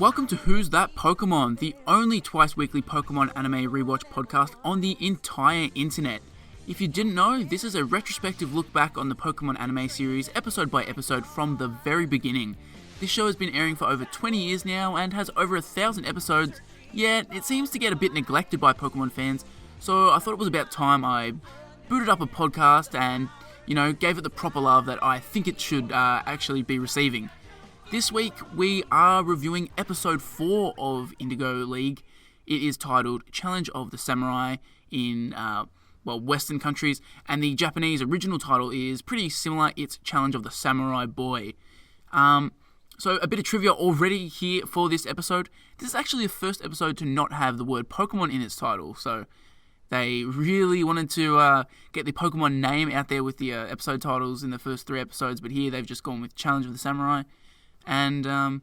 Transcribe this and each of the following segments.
Welcome to Who's That Pokémon, the only twice-weekly Pokémon anime rewatch podcast on the entire internet. If you didn't know, this is a retrospective look back on the Pokémon anime series, episode by episode from the very beginning. This show has been airing for over 20 years now and has over 1,000 episodes, yet it seems to get a bit neglected by Pokémon fans, so I thought it was about time I booted up a podcast and, gave it the proper love that I think it should actually be receiving. This week, we are reviewing episode 4 of Indigo League. It is titled Challenge of the Samurai in, Western countries, and the Japanese original title is pretty similar. It's Challenge of the Samurai Boy. So a bit of trivia already here for this episode. This is actually the first episode to not have the word Pokemon in its title, so they really wanted to get the Pokemon name out there with the episode titles in the first 3 episodes, but here they've just gone with Challenge of the Samurai. And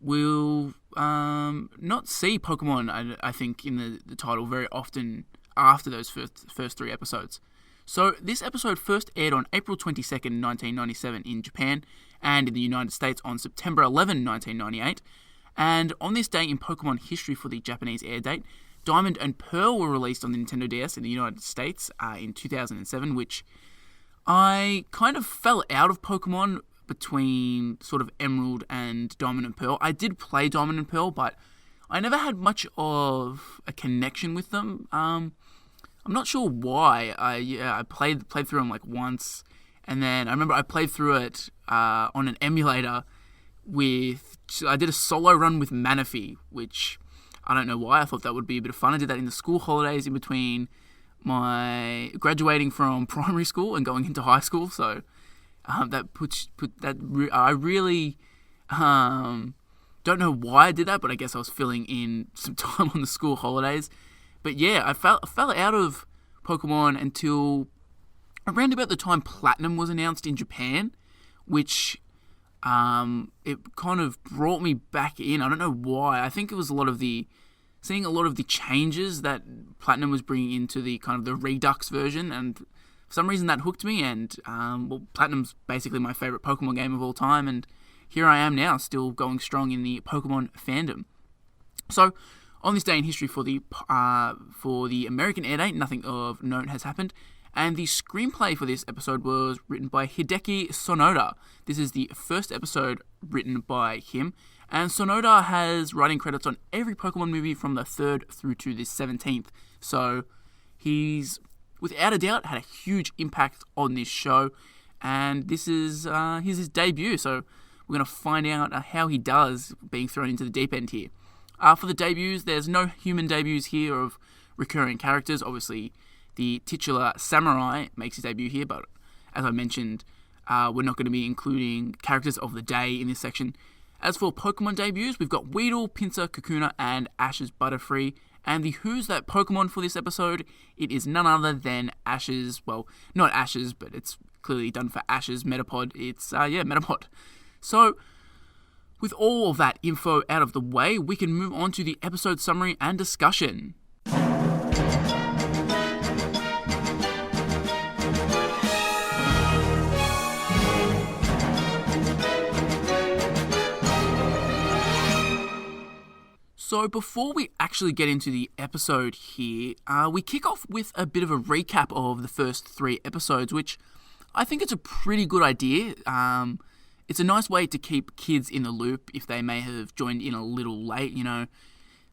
we'll not see Pokemon, I think, in the title very often after those first 3 episodes. So this episode first aired on April 22nd, 1997 in Japan, and in the United States on September 11, 1998. And on this day in Pokemon history for the Japanese air date, Diamond and Pearl were released on the Nintendo DS in the United States in 2007, which I kind of fell out of Pokemon between sort of Emerald and Diamond and Pearl. I did play Diamond and Pearl, but I never had much of a connection with them. I'm not sure why. I played through them like once, and then I remember I played through it on an emulator I did a solo run with Manaphy, which I don't know why. I thought that would be a bit of fun. I did that in the school holidays in between my graduating from primary school and going into high school, so I really don't know why I did that, but I guess I was filling in some time on the school holidays. But yeah, I fell out of Pokemon until around about the time Platinum was announced in Japan, which it kind of brought me back in. I don't know why. I think it was seeing a lot of the changes that Platinum was bringing into the kind of the Redux version, and for some reason that hooked me, and Platinum's basically my favourite Pokemon game of all time, and here I am now, still going strong in the Pokemon fandom. So, on this day in history for the American air date, nothing of note has happened, and the screenplay for this episode was written by Hideki Sonoda. This is the first episode written by him, and Sonoda has writing credits on every Pokemon movie from the 3rd through to the 17th, so he's without a doubt had a huge impact on this show, and this is his debut, so we're going to find out how he does being thrown into the deep end here. For the debuts, there's no human debuts here of recurring characters. Obviously, the titular Samurai makes his debut here, but as I mentioned, we're not going to be including characters of the day in this section. As for Pokemon debuts, we've got Weedle, Pinsir, Kakuna, and Ash's Butterfree. And the Who's That Pokemon for this episode, it is none other than Ash's, well, not Ash's, but it's clearly done for Ash's Metapod. It's, Metapod. So, with all of that info out of the way, we can move on to the episode summary and discussion. So before we actually get into the episode here, we kick off with a bit of a recap of the first 3 episodes, which I think it's a pretty good idea. It's a nice way to keep kids in the loop if they may have joined in a little late.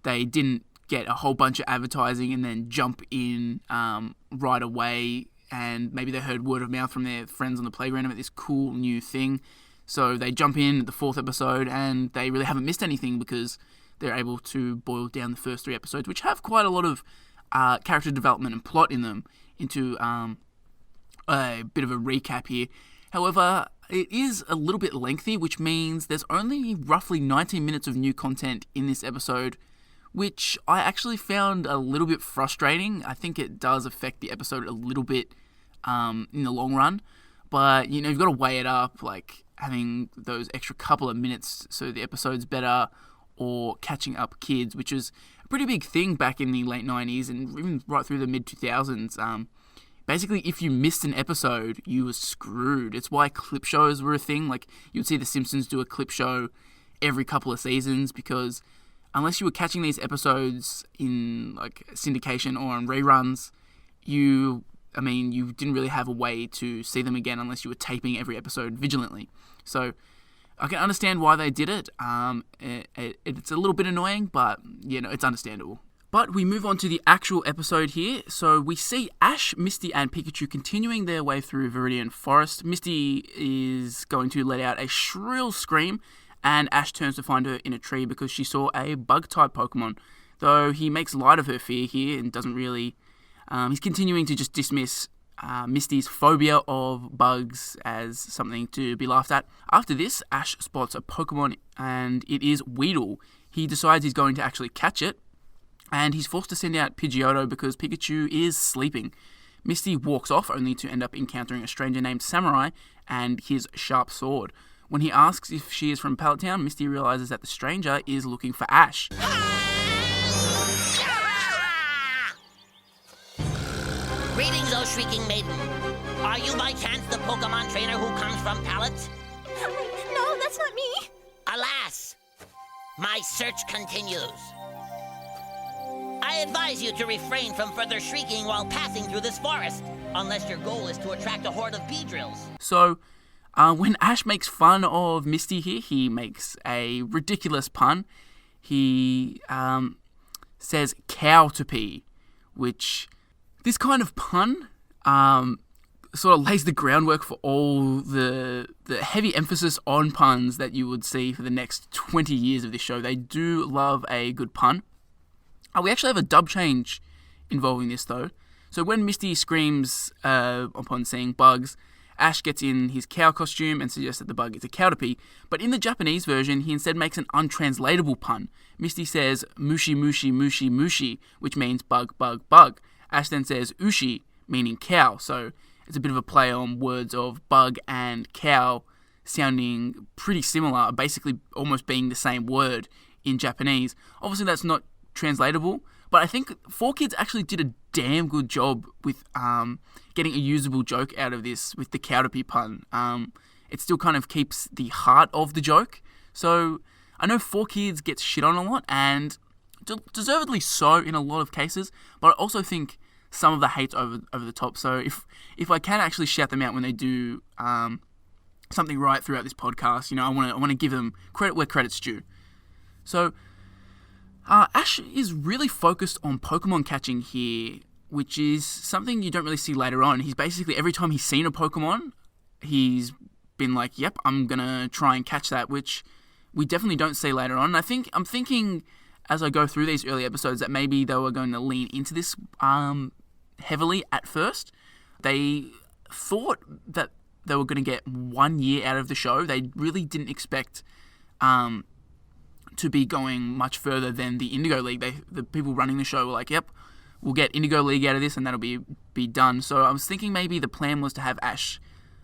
They didn't get a whole bunch of advertising and then jump in right away, and maybe they heard word of mouth from their friends on the playground about this cool new thing. So they jump in at the 4th episode and they really haven't missed anything because they're able to boil down the first 3 episodes, which have quite a lot of character development and plot in them, into a bit of a recap here. However, it is a little bit lengthy, which means there's only roughly 19 minutes of new content in this episode, which I actually found a little bit frustrating. I think it does affect the episode a little bit in the long run, but you've got to weigh it up, like having those extra couple of minutes so the episode's better, or catching up kids, which was a pretty big thing back in the late 90s and even right through the mid-2000s. Basically, if you missed an episode, you were screwed. It's why clip shows were a thing. Like, you'd see The Simpsons do a clip show every couple of seasons, because unless you were catching these episodes in like syndication or on reruns, you didn't really have a way to see them again unless you were taping every episode vigilantly. So I can understand why they did it. It's a little bit annoying, but it's understandable. But we move on to the actual episode here. So we see Ash, Misty, and Pikachu continuing their way through Viridian Forest. Misty is going to let out a shrill scream, and Ash turns to find her in a tree because she saw a bug-type Pokemon. Though he makes light of her fear here and doesn't really... he's continuing to just dismiss Misty's phobia of bugs as something to be laughed at. After this, Ash spots a Pokemon, and it is Weedle. He decides he's going to actually catch it, and he's forced to send out Pidgeotto because Pikachu is sleeping. Misty walks off, only to end up encountering a stranger named Samurai and his sharp sword. When he asks if she is from Pallet Town, Misty realizes that the stranger is looking for Ash. Greetings, O Shrieking Maiden. Are you by chance the Pokemon trainer who comes from Pallet? No, that's not me. Alas, my search continues. I advise you to refrain from further shrieking while passing through this forest, unless your goal is to attract a horde of Beedrills. So, when Ash makes fun of Misty here, he makes a ridiculous pun. He says cow to pee, which this kind of pun sort of lays the groundwork for all the heavy emphasis on puns that you would see for the next 20 years of this show. They do love a good pun. We actually have a dub change involving this, though. So when Misty screams upon seeing bugs, Ash gets in his cow costume and suggests that the bug is a Caterpie. But in the Japanese version, he instead makes an untranslatable pun. Misty says, mushi, mushi, mushi, mushi, which means bug, bug, bug. Ash then says ushi, meaning cow. So it's a bit of a play on words of bug and cow sounding pretty similar, basically almost being the same word in Japanese. Obviously, that's not translatable, but I think 4Kids actually did a damn good job with getting a usable joke out of this with the Caterpie pun. It still kind of keeps the heart of the joke. So I know 4Kids gets shit on a lot, and deservedly so in a lot of cases, but I also think some of the hate's over the top. So if I can actually shout them out when they do something right throughout this podcast, I want to give them credit where credit's due. So Ash is really focused on Pokemon catching here, which is something you don't really see later on. He's basically, every time he's seen a Pokemon, he's been like, yep, I'm going to try and catch that, which we definitely don't see later on. And I'm thinking as I go through these early episodes that maybe they were going to lean into this heavily at first. They thought that they were going to get 1 year out of the show. They really didn't expect to be going much further than the Indigo League. The people running the show were like, yep, we'll get Indigo League out of this and that'll be done. So I was thinking maybe the plan was to have Ash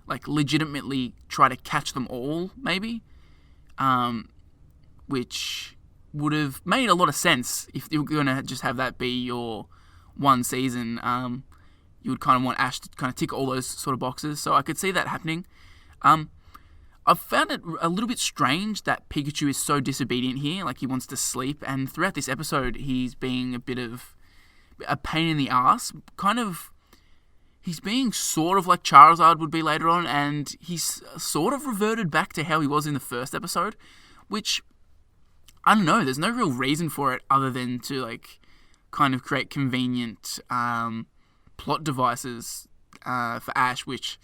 like legitimately try to catch them all, maybe, which would have made a lot of sense if you were going to just have that be your one season. You would kind of want Ash to kind of tick all those sort of boxes. So I could see that happening. I've found it a little bit strange that Pikachu is so disobedient here, like he wants to sleep, and throughout this episode he's being a bit of a pain in the ass. He's being sort of like Charizard would be later on, and he's sort of reverted back to how he was in the first episode, which, I don't know, there's no real reason for it other than to like kind of create convenient plot devices for Ash, which,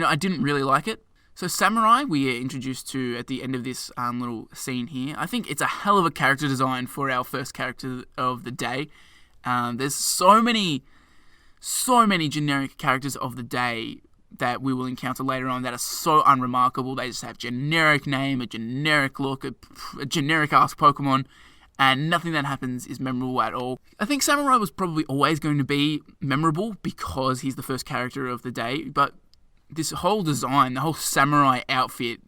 I didn't really like it. So Samurai, we are introduced to at the end of this little scene here. I think it's a hell of a character design for our first character of the day. There's so many generic characters of the day that we will encounter later on that are so unremarkable. They just have generic name, a generic look, a generic-ass Pokemon, and nothing that happens is memorable at all. I think Samurai was probably always going to be memorable because he's the first character of the day, but this whole design, the whole samurai outfit,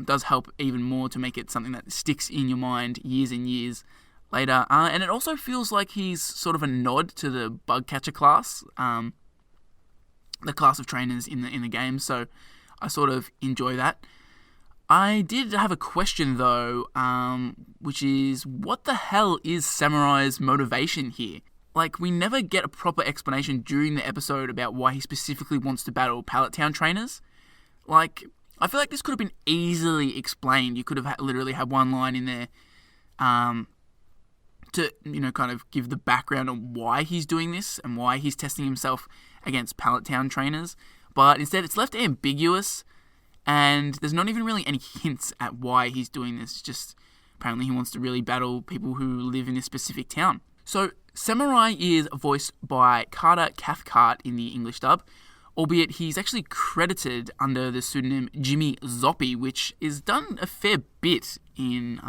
does help even more to make it something that sticks in your mind years and years later. And it also feels like he's sort of a nod to the bug catcher class, the class of trainers in the game. So I sort of enjoy that. I did have a question though, which is, what the hell is Samurai's motivation here? Like, we never get a proper explanation during the episode about why he specifically wants to battle Pallet Town trainers. Like, I feel like this could have been easily explained. You could have literally had one line in there to, kind of give the background on why he's doing this and why he's testing himself against Pallet Town trainers. But instead, it's left ambiguous, and there's not even really any hints at why he's doing this. It's just, apparently he wants to really battle people who live in a specific town. So, Samurai is voiced by Carter Cathcart in the English dub, albeit he's actually credited under the pseudonym Jimmy Zoppi, which is done a fair bit in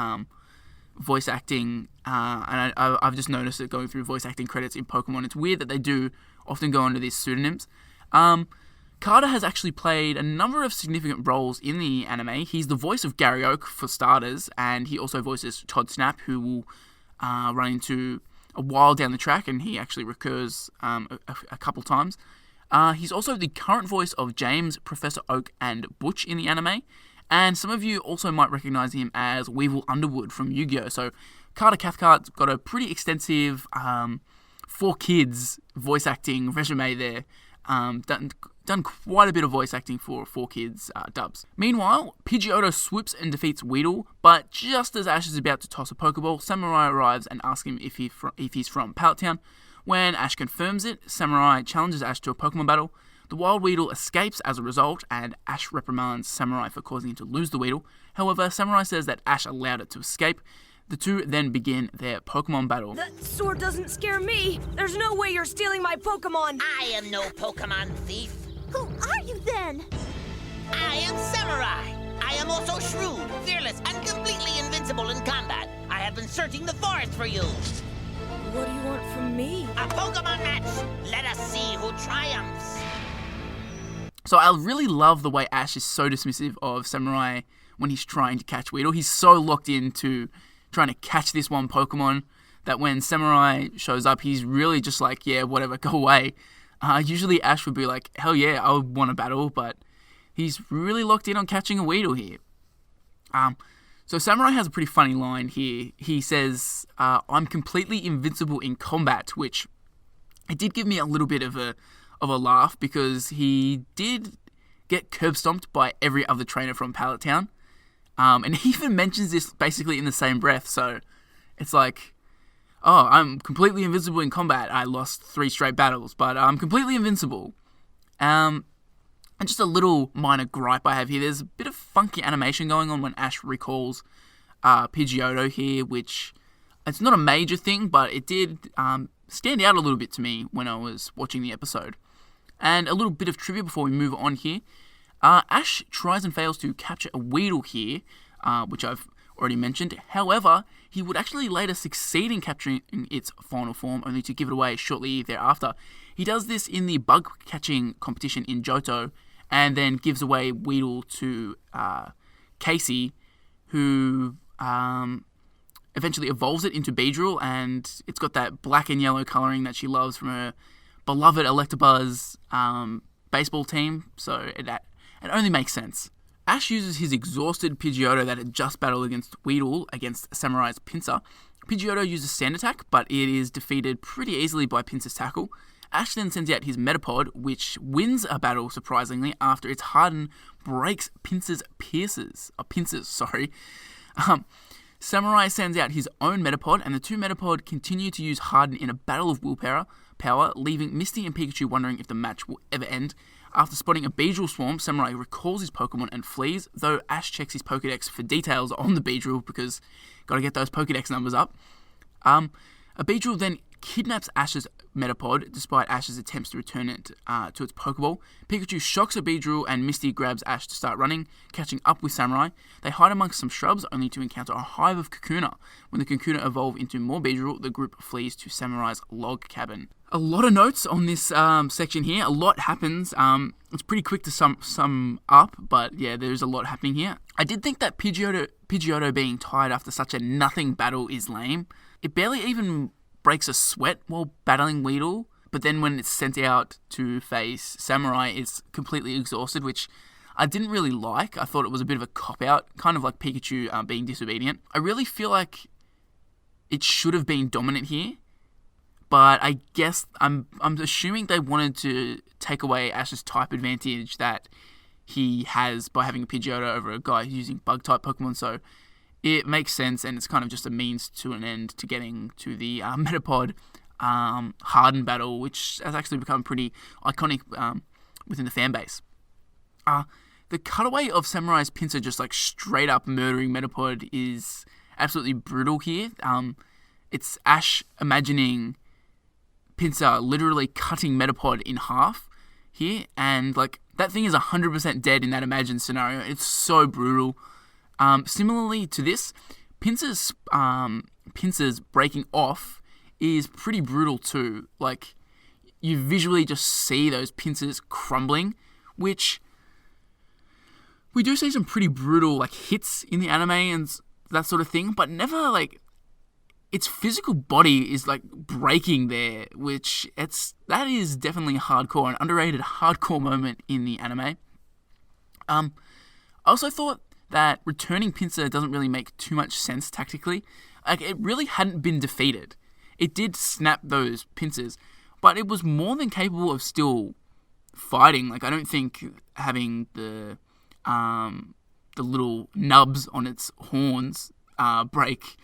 voice acting, and I've just noticed it going through voice acting credits in Pokemon. It's weird that they do often go under these pseudonyms. Carter has actually played a number of significant roles in the anime. He's the voice of Gary Oak, for starters, and he also voices Todd Snap, who will run into a while down the track, and he actually recurs a couple times. He's also the current voice of James, Professor Oak, and Butch in the anime, and some of you also might recognize him as Weevil Underwood from Yu-Gi-Oh! So Carter Cathcart's got a pretty extensive 4Kids voice acting resume there. Done quite a bit of voice acting for 4Kids dubs. Meanwhile, Pidgeotto swoops and defeats Weedle, but just as Ash is about to toss a Pokeball, Samurai arrives and asks him if he's from Pallet Town. When Ash confirms it, Samurai challenges Ash to a Pokemon battle. The wild Weedle escapes as a result, and Ash reprimands Samurai for causing him to lose the Weedle. However, Samurai says that Ash allowed it to escape. The two then begin their Pokemon battle. That sword doesn't scare me. There's no way you're stealing my Pokemon. I am no Pokemon thief. Who are you then? I am Samurai. I am also shrewd, fearless, and completely invincible in combat. I have been searching the forest for you. What do you want from me? A Pokemon match. Let us see who triumphs. So I really love the way Ash is so dismissive of Samurai when he's trying to catch Weedle. He's so locked into trying to catch this one Pokemon that when Samurai shows up, he's really just like, yeah, whatever, go away. Usually Ash would be like, hell yeah, I would want to battle, but he's really locked in on catching a Weedle here. So Samurai has a pretty funny line here. He says, I'm completely invincible in combat, which it did give me a little bit of a laugh, because he did get curb stomped by every other trainer from Pallet Town. And he even mentions this basically in the same breath, so it's like, oh, I'm completely invincible in combat. I lost 3 straight battles, but I'm completely invincible. And just a little minor gripe I have here. There's a bit of funky animation going on when Ash recalls Pidgeotto here, which it's not a major thing, but it did stand out a little bit to me when I was watching the episode. And a little bit of trivia before we move on here. Ash tries and fails to capture a Weedle here, which I've already mentioned. However, he would actually later succeed in capturing its final form, only to give it away shortly thereafter. He does this in the bug catching competition in Johto, and then gives away Weedle to Casey, who eventually evolves it into Beedrill, and it's got that black and yellow colouring that she loves from her beloved Electabuzz baseball team, so it only makes sense. Ash uses his exhausted Pidgeotto that had just battled against Weedle against Samurai's Pinsir. Pidgeotto uses Sand Attack, but it is defeated pretty easily by Pinsir's Tackle. Ash then sends out his Metapod, which wins a battle, surprisingly, after its Harden breaks Pinsir's pincers. Samurai sends out his own Metapod, and the two Metapod continue to use Harden in a battle of willpower, leaving Misty and Pikachu wondering if the match will ever end. After spotting a Beedrill swarm, Samurai recalls his Pokemon and flees, though Ash checks his Pokedex for details on the Beedrill, because gotta get those Pokedex numbers up. A Beedrill then kidnaps Ash's Metapod, despite Ash's attempts to return it to its Pokeball. Pikachu shocks a Beedrill, and Misty grabs Ash to start running, catching up with Samurai. They hide amongst some shrubs, only to encounter a hive of Kakuna. When the Kakuna evolve into more Beedrill, the group flees to Samurai's log cabin. A lot of notes on this section here. A lot happens. It's pretty quick to sum up, but yeah, there's a lot happening here. I did think that Pidgeotto being tied after such a nothing battle is lame. It barely even breaks a sweat while battling Weedle, but then when it's sent out to face Samurai, it's completely exhausted, which I didn't really like. I thought it was a bit of a cop-out, kind of like Pikachu being disobedient. I really feel like it should have been dominant here, but I guess I'm assuming they wanted to take away Ash's type advantage that he has by having a Pidgeotto over a guy who's using bug-type Pokemon, so it makes sense, and it's kind of just a means to an end to getting to the Metapod Harden battle, which has actually become pretty iconic within the fan base. The cutaway of Samurai's Pinsir just like straight up murdering Metapod is absolutely brutal here. It's Ash imagining Pinsir literally cutting Metapod in half here, and like that thing is 100% dead in that imagined scenario. It's so brutal. Similarly to this, Pinsir's breaking off is pretty brutal too. Like, you visually just see those pincers crumbling, which we do see some pretty brutal like hits in the anime and that sort of thing, but never like its physical body is like breaking there, which that is definitely hardcore, an underrated hardcore moment in the anime. I also thought that returning Pinsir doesn't really make too much sense tactically. Like, it really hadn't been defeated. It did snap those pincers, but it was more than capable of still fighting. Like, I don't think having the little nubs on its horns break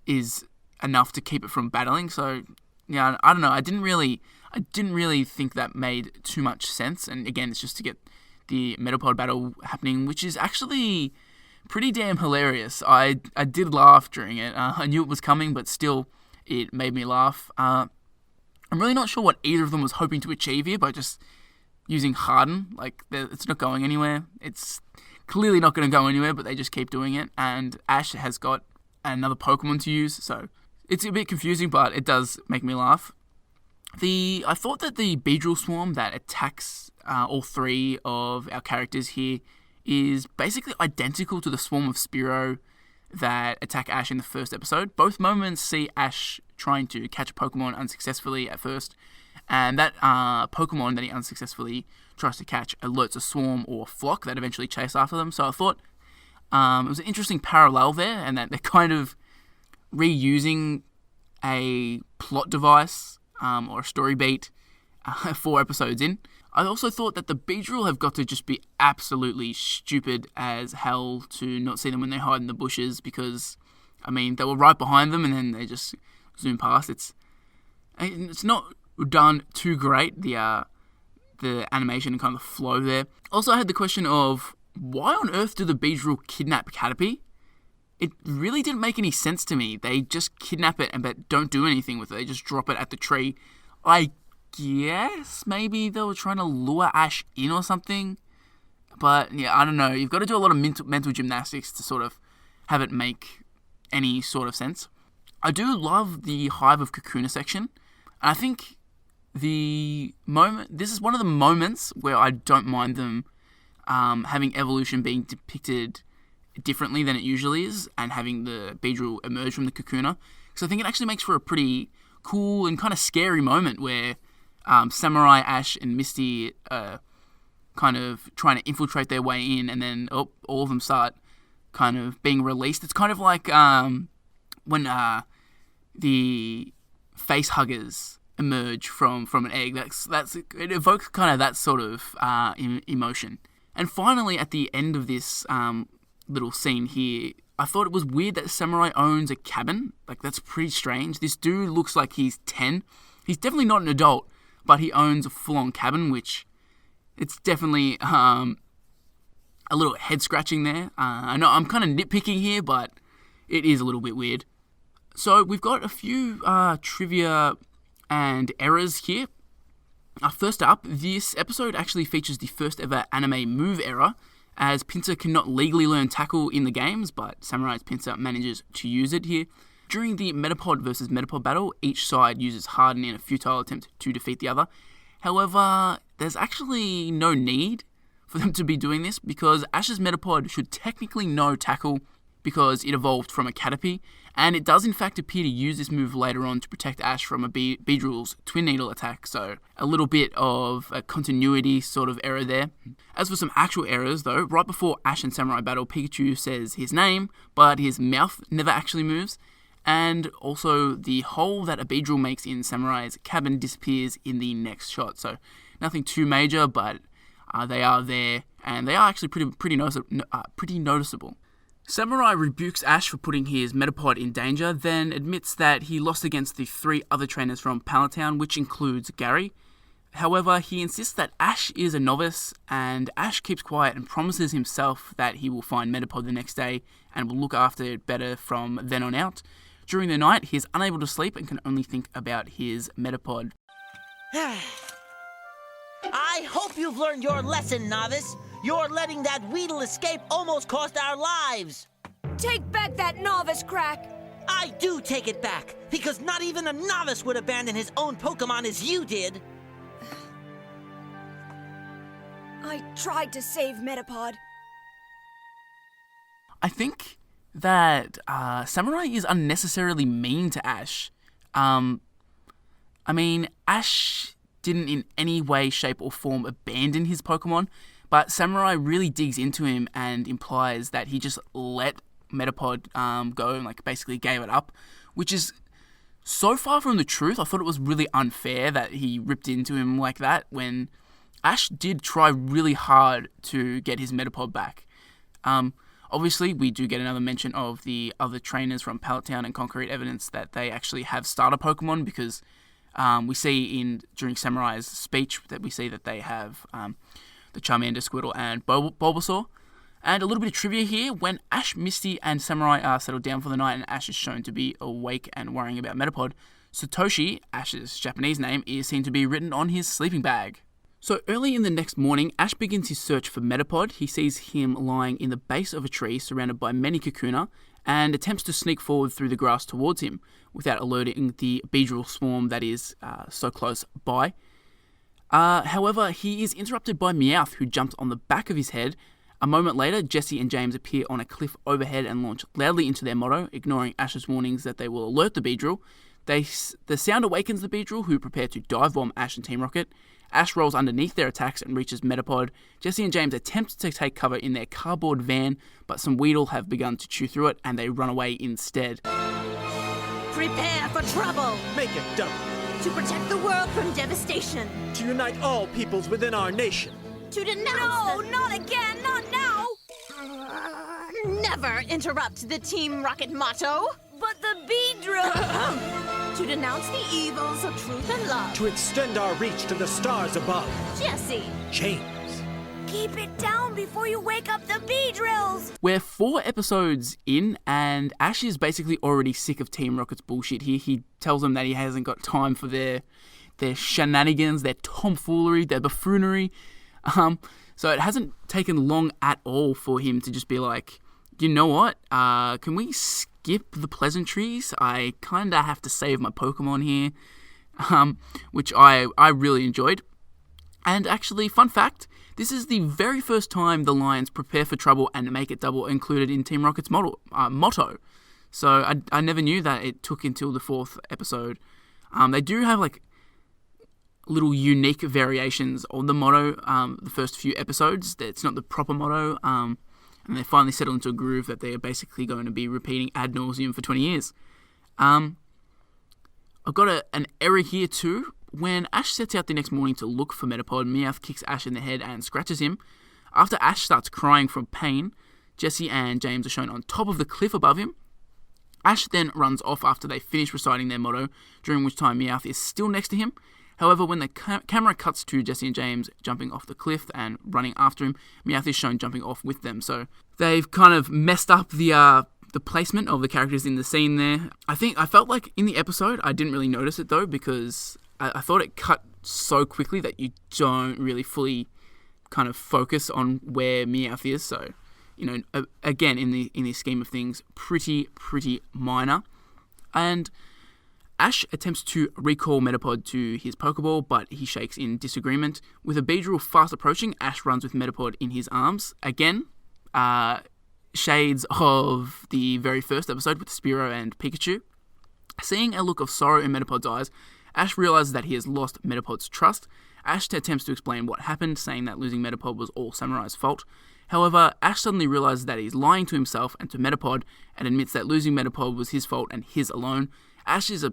is enough to keep it from battling. So, yeah, I don't know. I didn't really think that made too much sense. And again, it's just to get the Metapod battle happening, which is actually pretty damn hilarious. I did laugh during it. I knew it was coming, but still, it made me laugh. I'm really not sure what either of them was hoping to achieve here by just using Harden. Like, it's not going anywhere. It's clearly not going to go anywhere, but they just keep doing it. And Ash has got another Pokemon to use, so it's a bit confusing, but it does make me laugh. I thought that the Beedrill Swarm that attacks all three of our characters here is basically identical to the Swarm of Spearow that attack Ash in the first episode. Both moments see Ash trying to catch a Pokemon unsuccessfully at first, and that Pokemon that he unsuccessfully tries to catch alerts a swarm or flock that eventually chase after them. So I thought it was an interesting parallel there, and that they're kind of reusing a plot device or a story beat 4 episodes in. I also thought that the Beedrill have got to just be absolutely stupid as hell to not see them when they hide in the bushes, because, I mean, they were right behind them and then they just zoom past. It's not done too great, the animation and kind of the flow there. Also, I had the question of, why on earth do the Beedrill kidnap Caterpie? It really didn't make any sense to me. They just kidnap it but don't do anything with it. They just drop it at the tree. I guess maybe they were trying to lure Ash in or something. But yeah, I don't know. You've got to do a lot of mental gymnastics to sort of have it make any sort of sense. I do love the Hive of Kakuna section. I think this is one of the moments where I don't mind them having evolution being depicted differently than it usually is, and having the Beedrill emerge from the Kakuna. Because I think it actually makes for a pretty cool and kind of scary moment where Samurai, Ash, and Misty are kind of trying to infiltrate their way in, and then all of them start kind of being released. It's kind of like when the face huggers emerge from an egg. It evokes kind of that sort of emotion. And finally, at the end of this little scene here, I thought it was weird that Samurai owns a cabin. Like, that's pretty strange. This dude looks like he's 10. He's definitely not an adult, but he owns a full-on cabin, which it's definitely a little head-scratching there. I know I'm kind of nitpicking here, but it is a little bit weird. So we've got a few trivia and errors here. First up, this episode actually features the first ever anime move error, as Pinsir cannot legally learn Tackle in the games, but Samurai's Pinsir manages to use it here. During the Metapod versus Metapod battle, each side uses Harden in a futile attempt to defeat the other. However, there's actually no need for them to be doing this, because Ash's Metapod should technically know Tackle because it evolved from a Caterpie, and it does in fact appear to use this move later on to protect Ash from a Beedrill's Twin Needle attack, so a little bit of a continuity sort of error there. As for some actual errors though, right before Ash and Samurai battle, Pikachu says his name, but his mouth never actually moves, and also the hole that a Beedrill makes in Samurai's cabin disappears in the next shot, so nothing too major, but they are there, and they are actually pretty noticeable. Samurai rebukes Ash for putting his Metapod in danger, then admits that he lost against the 3 other trainers from Pallet Town, which includes Gary. However, he insists that Ash is a novice, and Ash keeps quiet and promises himself that he will find Metapod the next day and will look after it better from then on out. During the night, he is unable to sleep and can only think about his Metapod. I hope you've learned your lesson, novice. Your letting that Weedle escape almost cost our lives. Take back that novice crack. I do take it back, because not even a novice would abandon his own Pokémon as you did. I tried to save Metapod. I think that Samurai is unnecessarily mean to Ash. Ash didn't in any way, shape, or form abandon his Pokemon, but Samurai really digs into him and implies that he just let Metapod go and basically gave it up, which is so far from the truth. I thought it was really unfair that he ripped into him like that when Ash did try really hard to get his Metapod back. Obviously, we do get another mention of the other trainers from Pallet Town and Concrete evidence that they actually have starter Pokemon, because we see during Samurai's speech that we see that they have the Charmander, Squirtle, and Bulbasaur. And a little bit of trivia here: when Ash, Misty, and Samurai are settled down for the night and Ash is shown to be awake and worrying about Metapod, Satoshi, Ash's Japanese name, is seen to be written on his sleeping bag. So early in the next morning, Ash begins his search for Metapod. He sees him lying in the base of a tree surrounded by many Kakuna and attempts to sneak forward through the grass towards him without alerting the Beedrill swarm that is so close by. However, he is interrupted by Meowth, who jumps on the back of his head. A moment later, Jessie and James appear on a cliff overhead and launch loudly into their motto, ignoring Ash's warnings that they will alert the Beedrill. The sound awakens the Beedrill, who prepare to dive bomb Ash and Team Rocket. Ash rolls underneath their attacks and reaches Metapod. Jessie and James attempt to take cover in their cardboard van, but some Weedle have begun to chew through it, and they run away instead. Prepare for trouble! Make it double. To protect the world from devastation! To unite all peoples within our nation. To denounce No, not again, not now! Never interrupt the Team Rocket motto! But the Beedrill! To denounce the evils of truth and love! To extend our reach to the stars above. Jesse! James. Keep it down before you wake up the Beedrills! We're 4 episodes in, and Ash is basically already sick of Team Rocket's bullshit here. He tells them that he hasn't got time for their shenanigans, their tomfoolery, their buffoonery. So it hasn't taken long at all for him to just be like, you know what, can we skip the pleasantries? I kinda have to save my Pokemon here, which I really enjoyed. And actually, fun fact, this is the very first time the Lions prepare for trouble and make it double included in Team Rocket's motto. So I never knew that it took until the 4th episode. They do have little unique variations on the motto the first few episodes. It's not the proper motto, and they finally settle into a groove that they are basically going to be repeating ad nauseum for 20 years. I've got an error here too. When Ash sets out the next morning to look for Metapod, Meowth kicks Ash in the head and scratches him. After Ash starts crying from pain, Jessie and James are shown on top of the cliff above him. Ash then runs off after they finish reciting their motto, during which time Meowth is still next to him. However, when the camera cuts to Jessie and James jumping off the cliff and running after him, Meowth is shown jumping off with them. So they've kind of messed up the placement of the characters in the scene there. I felt like in the episode, I didn't really notice it though, because I thought it cut so quickly that you don't really fully kind of focus on where Meowth is. So, again, in the scheme of things, pretty minor. And Ash attempts to recall Metapod to his Pokeball, but he shakes in disagreement. With a Beedrill fast approaching, Ash runs with Metapod in his arms. Again, shades of the very first episode with Spearow and Pikachu. Seeing a look of sorrow in Metapod's eyes, Ash realizes that he has lost Metapod's trust. Ash attempts to explain what happened, saying that losing Metapod was all Samurai's fault. However, Ash suddenly realizes that he's lying to himself and to Metapod, and admits that losing Metapod was his fault and his alone. Ash is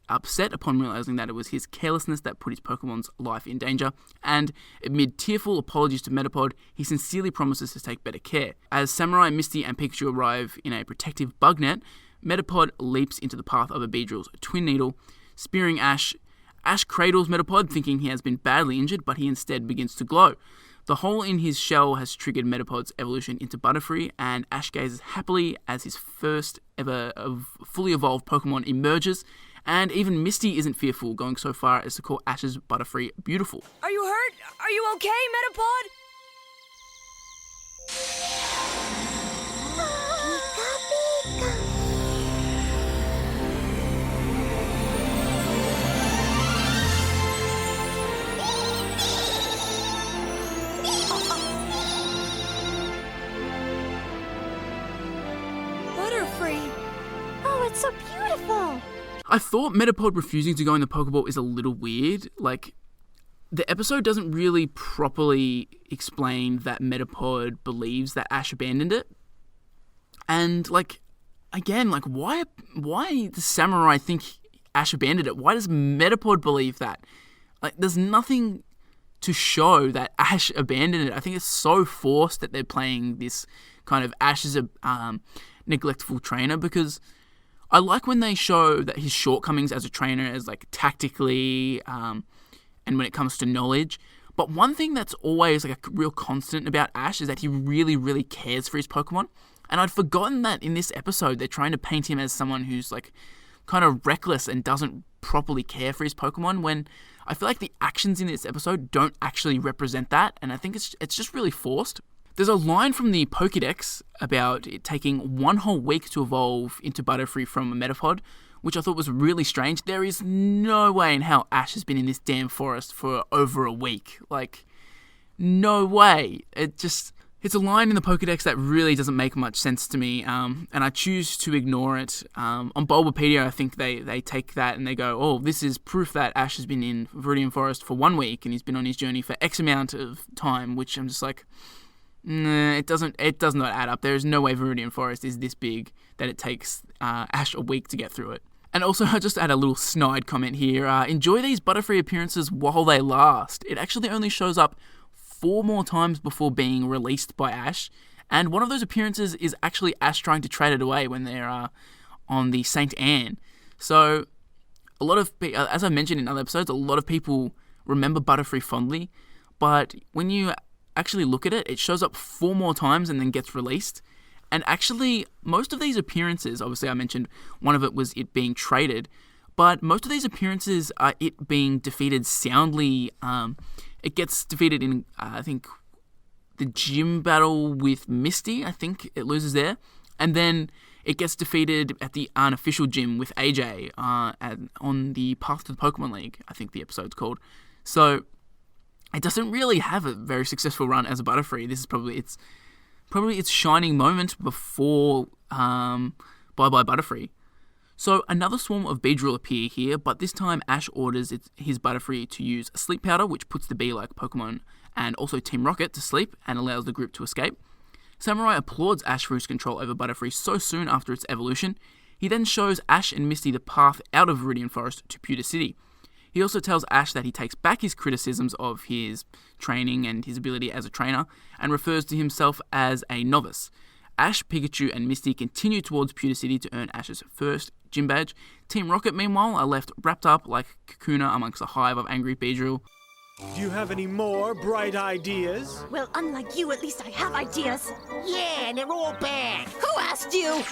upset upon realizing that it was his carelessness that put his Pokemon's life in danger, and amid tearful apologies to Metapod, he sincerely promises to take better care. As Samurai, Misty, and Pikachu arrive in a protective bug net, Metapod leaps into the path of a Beedrill's Twin Needle, spearing Ash. Ash cradles Metapod, thinking he has been badly injured, but he instead begins to glow. The hole in his shell has triggered Metapod's evolution into Butterfree, and Ash gazes happily as his first ever fully evolved Pokemon emerges, and even Misty isn't fearful, going so far as to call Ash's Butterfree beautiful. Are you hurt? Are you okay, Metapod? Butterfree. Oh, it's so beautiful. I thought Metapod refusing to go in the Pokeball is a little weird. Like, the episode doesn't really properly explain that Metapod believes that Ash abandoned it. And, like, again, like, why does Samurai think Ash abandoned it? Why does Metapod believe that? Like, there's nothing to show that Ash abandoned it. I think it's so forced that they're playing this kind of Ash is a neglectful trainer, because I like when they show that his shortcomings as a trainer as like tactically and when it comes to knowledge. But one thing that's always like a real constant about Ash is that he really, really cares for his Pokemon. And I'd forgotten that in this episode they're trying to paint him as someone who's like kind of reckless and doesn't properly care for his Pokemon, when I feel like the actions in this episode don't actually represent that, and I think it's just really forced. There's a line from the Pokédex about it taking 1 whole week to evolve into Butterfree from a Metapod, which I thought was really strange. There is no way in hell Ash has been in this damn forest for over a week. Like, no way. It's a line in the Pokédex that really doesn't make much sense to me, and I choose to ignore it. On Bulbapedia, I think they take that and they go, oh, this is proof that Ash has been in Viridian Forest for 1 week and he's been on his journey for X amount of time, which I'm just like, nah, it does not add up. There is no way Viridian Forest is this big that it takes Ash a week to get through it. And also, I'll just add a little snide comment here. Enjoy these Butterfree appearances while they last. It actually only shows up 4 more times before being released by Ash, and one of those appearances is actually Ash trying to trade it away when they're on the St. Anne. So, a lot of, as I mentioned in other episodes, a lot of people remember Butterfree fondly, but when you actually look at it, it shows up 4 more times and then gets released. And actually, most of these appearances, obviously I mentioned one of it was it being traded, but most of these appearances are it being defeated soundly. It gets defeated in, I think, the gym battle with Misty. I think it loses there. And then it gets defeated at the unofficial gym with AJ on the Path to the Pokemon League, I think the episode's called. So it doesn't really have a very successful run as a Butterfree. This is probably its shining moment before Bye-Bye Butterfree. So another swarm of Beedrill appear here, but this time Ash orders his Butterfree to use a sleep powder, which puts the bee-like Pokemon and also Team Rocket to sleep and allows the group to escape. Samurai applauds Ash for his control over Butterfree so soon after its evolution. He then shows Ash and Misty the path out of Viridian Forest to Pewter City. He also tells Ash that he takes back his criticisms of his training and his ability as a trainer and refers to himself as a novice. Ash, Pikachu, and Misty continue towards Pewter City to earn Ash's first gym badge. Team Rocket, meanwhile, are left wrapped up like Kakuna amongst a hive of angry Beedrill. Do you have any more bright ideas? Well, unlike you, at least I have ideas. Yeah, and they're all bad. Who asked you?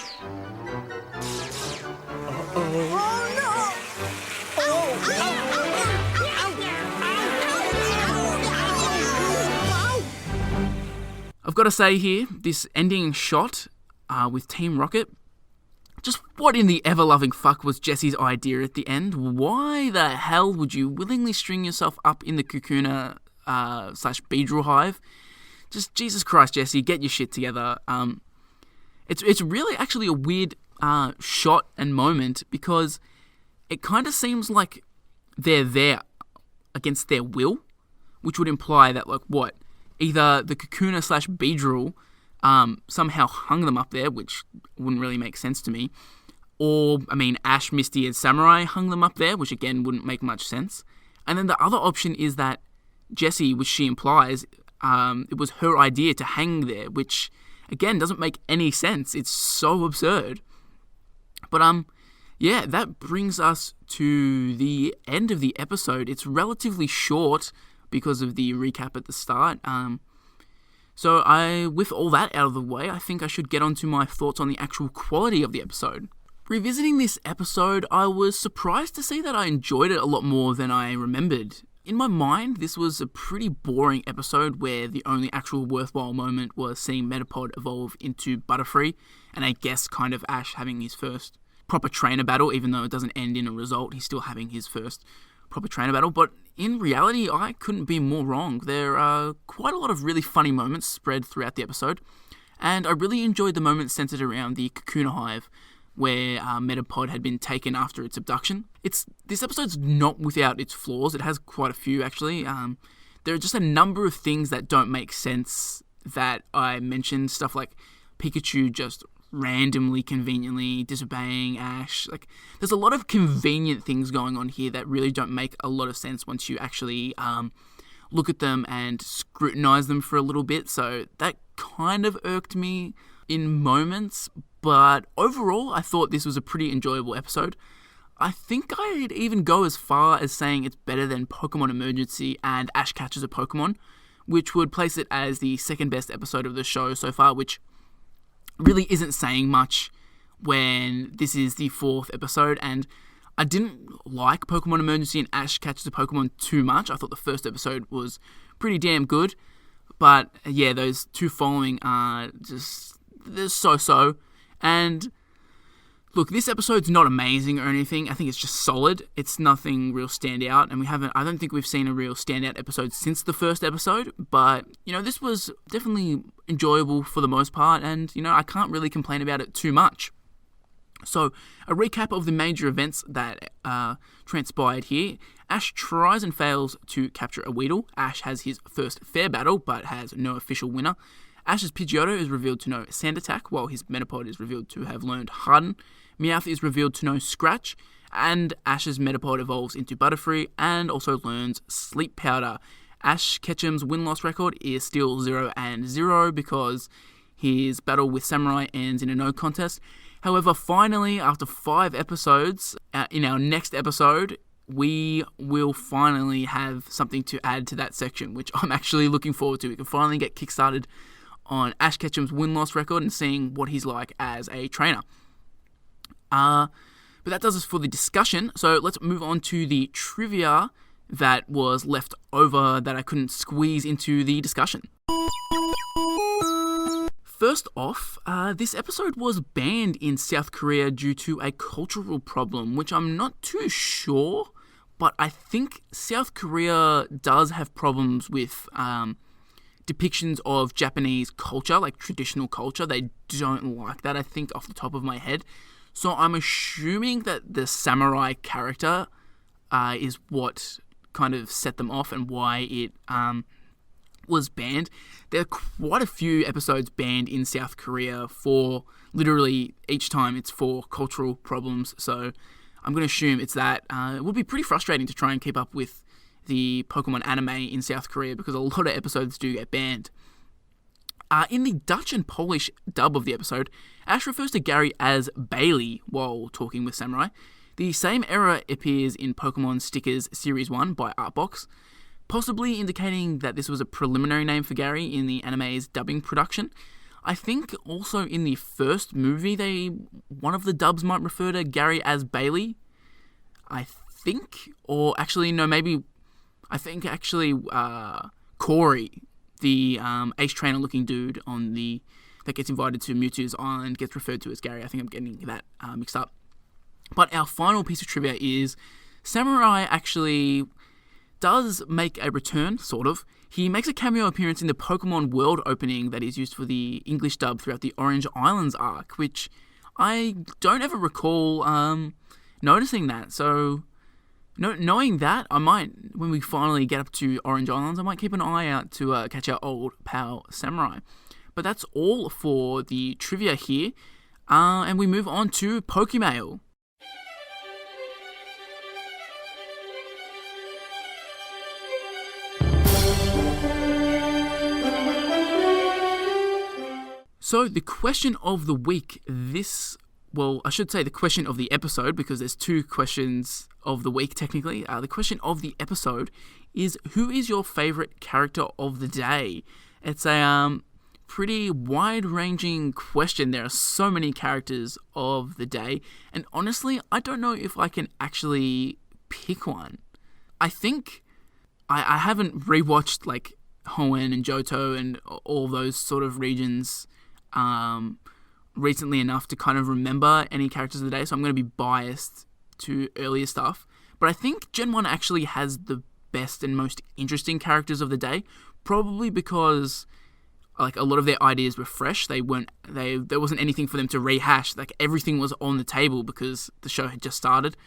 I've got to say here, this ending shot with Team Rocket, just what in the ever-loving fuck was Jesse's idea at the end? Why the hell would you willingly string yourself up in the Kakuna / Beedrill hive? Just, Jesus Christ, Jesse, get your shit together. It's really actually a weird shot and moment, because it kind of seems like they're there against their will, which would imply that, like, what? Either the Kakuna / Beedrill somehow hung them up there, which wouldn't really make sense to me. Or, I mean, Ash, Misty, and Samurai hung them up there, which again wouldn't make much sense. And then the other option is that Jessie, which she implies, it was her idea to hang there, which again doesn't make any sense. It's so absurd. But yeah, that brings us to the end of the episode. It's relatively short because of the recap at the start. So with all that out of the way, I think I should get on to my thoughts on the actual quality of the episode. Revisiting this episode, I was surprised to see that I enjoyed it a lot more than I remembered. In my mind, this was a pretty boring episode where the only actual worthwhile moment was seeing Metapod evolve into Butterfree, and I guess kind of Ash having his first proper trainer battle, even though it doesn't end in a result, he's still having his first proper trainer battle. But in reality, I couldn't be more wrong. There are quite a lot of really funny moments spread throughout the episode, and I really enjoyed the moments centered around the Kakuna Hive, where Metapod had been taken after its abduction. This episode's not without its flaws. It has quite a few, actually. There are just a number of things that don't make sense that I mentioned. Stuff like Pikachu just randomly, conveniently disobeying Ash. Like, there's a lot of convenient things going on here that really don't make a lot of sense once you actually look at them and scrutinize them for a little bit. So that kind of irked me in moments. But overall, I thought this was a pretty enjoyable episode. I think I'd even go as far as saying it's better than Pokemon Emergency and Ash Catches a Pokemon, which would place it as the second best episode of the show so far, which really isn't saying much when this is the fourth episode. And I didn't like Pokemon Emergency and Ash Catches a Pokemon too much. I thought the first episode was pretty damn good. But yeah, those two following are just, they're so-so. And look, this episode's not amazing or anything. I think it's just solid. It's nothing real standout, and I don't think we've seen a real standout episode since the first episode. But, this was definitely enjoyable for the most part, and, I can't really complain about it too much. So, a recap of the major events that transpired here. Ash tries and fails to capture a Weedle. Ash has his first fair battle, but has no official winner. Ash's Pidgeotto is revealed to know Sand Attack, while his Metapod is revealed to have learned Harden. Meowth is revealed to know Scratch, and Ash's Metapod evolves into Butterfree and also learns Sleep Powder. Ash Ketchum's win-loss record is still 0-0 because his battle with Samurai ends in a no contest. However, finally, after 5 episodes, in our next episode, we will finally have something to add to that section, which I'm actually looking forward to. We can finally get kickstarted on Ash Ketchum's win-loss record and seeing what he's like as a trainer. But that does us for the discussion, so let's move on to the trivia that was left over that I couldn't squeeze into the discussion. First off, this episode was banned in South Korea due to a cultural problem, which I'm not too sure, but I think South Korea does have problems with depictions of Japanese culture, like traditional culture. They don't like that, I think, off the top of my head. So I'm assuming that the samurai character is what kind of set them off and why it was banned. There are quite a few episodes banned in South Korea for literally each time it's for cultural problems. So I'm going to assume it's that. It would be pretty frustrating to try and keep up with the Pokemon anime in South Korea because a lot of episodes do get banned. In the Dutch and Polish dub of the episode, Ash refers to Gary as Bailey while talking with Samurai. The same error appears in Pokemon Stickers Series 1 by Artbox, possibly indicating that this was a preliminary name for Gary in the anime's dubbing production. I think also in the first movie, one of the dubs might refer to Gary as Bailey, I think. Or actually, no, maybe... I think actually Corey, the ace trainer looking dude that gets invited to Mewtwo's Island, gets referred to as Gary. I think I'm getting that mixed up. But our final piece of trivia is Samurai actually does make a return, sort of. He makes a cameo appearance in the Pokémon world opening that is used for the English dub throughout the Orange Islands arc, which I don't ever recall noticing that. So, knowing that, I might, when we finally get up to Orange Islands, I might keep an eye out to catch our old pal Samurai. But that's all for the trivia here, and we move on to Pokemail. So the question of the week I should say the question of the episode, because there's two questions of the week technically. The question of the episode is, who is your favourite character of the day? It's a pretty wide-ranging question. There are so many characters of the day, and honestly, I don't know if I can actually pick one. I think I haven't rewatched like Hoenn and Johto and all those sort of regions recently enough to kind of remember any characters of the day, so I'm going to be biased to earlier stuff. But I think Gen 1 actually has the best and most interesting characters of the day, probably because like a lot of their ideas were fresh. There wasn't anything for them to rehash. Like everything was on the table because the show had just started.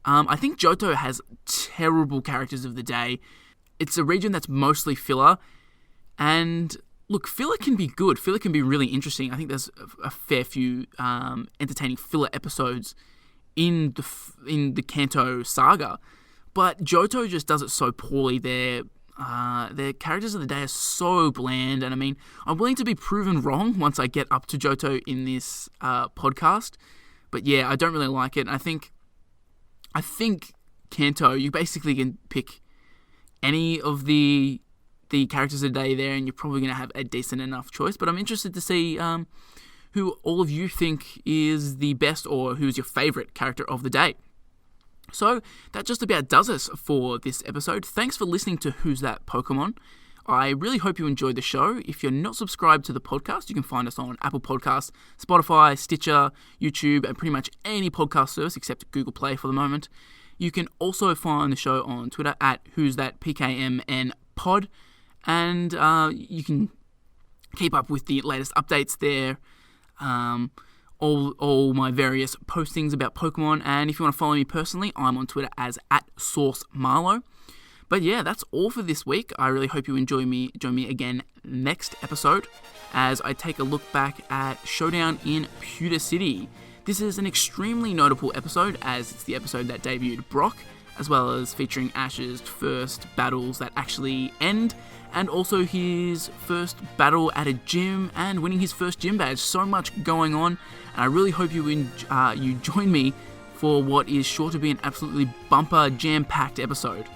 I think Johto has terrible characters of the day. It's a region that's mostly filler, and look, filler can be good. Filler can be really interesting. I think there's a fair few entertaining filler episodes in the Kanto saga, but Johto just does it so poorly. Their characters of the day are so bland, and I mean, I'm willing to be proven wrong once I get up to Johto in this podcast. But yeah, I don't really like it. I think Kanto, you basically can pick any of the characters of the day there, and you're probably going to have a decent enough choice. But I'm interested to see who all of you think is the best, or who's your favourite character of the day. So that just about does us for this episode. Thanks for listening to Who's That Pokemon. I really hope you enjoyed the show. If you're not subscribed to the podcast, you can find us on Apple Podcasts, Spotify, Stitcher, YouTube, and pretty much any podcast service except Google Play for the moment. You can also find the show on Twitter at Who's That PKMN Pod. And you can keep up with the latest updates there, all my various postings about Pokemon. And if you want to follow me personally, I'm on Twitter as @SourceMarlo. But yeah, that's all for this week. I really hope you join me again next episode as I take a look back at Showdown in Pewter City. This is an extremely notable episode, as it's the episode that debuted Brock, as well as featuring Ash's first battles that actually end, and also his first battle at a gym and winning his first gym badge. So much going on, and I really hope you join me for what is sure to be an absolutely bumper, jam-packed episode.